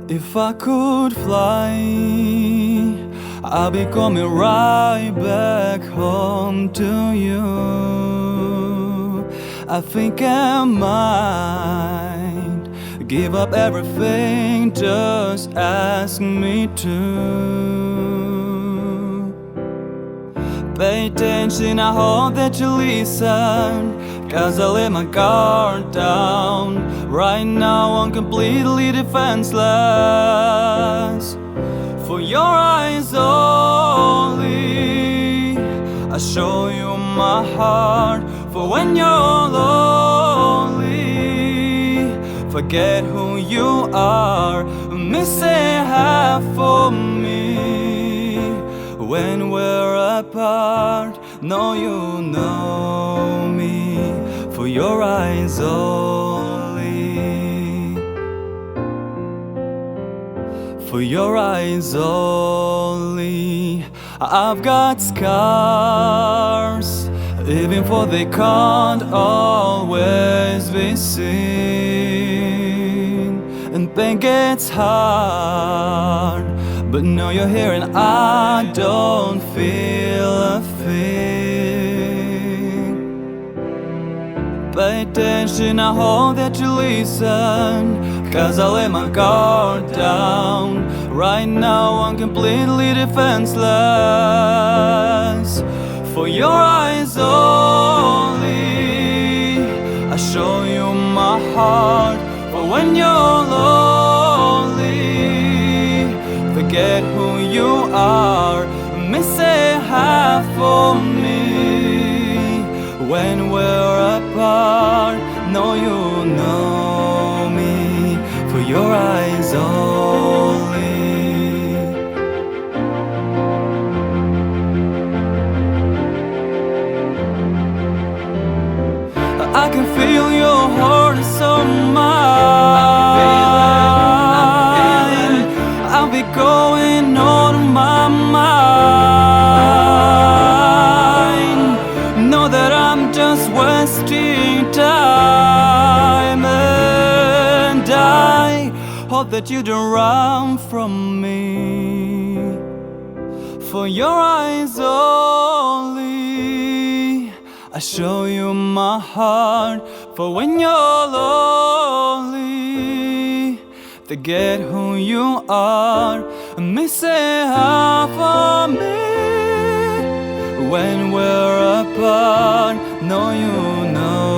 If I could fly, I'll be coming right back home to you. I think I might give up everything, just ask me to. Pay attention, I hope that you listen, 'cause I let my guard down. Right now I'm completely defenseless. For your eyes only, I show you my heart. For when you're lonely, forget who you are, missing half of me. When we're apart, no, you know me. For your eyes only, for your eyes only. I've got scars, even for they can't always be seen. And pain gets hard, but now you're here and I don't feel a thing. Pay attention, I hope that you listen, 'cause I let my guard down. Right now I'm completely defenseless. For your eyes only, I show you my heart. For when you're lonely, forget who you are, missing half of me. When we're apart, no, you know me. For your eyes only. I can feel your heart is on mine. I'll be going on my mind. Know that I'm just wasting time, and I hope that you don't run from me. For your eyes only, I show you my heart. For when you're lonely, forget who you are, missing half of me. When we're apart, no, you know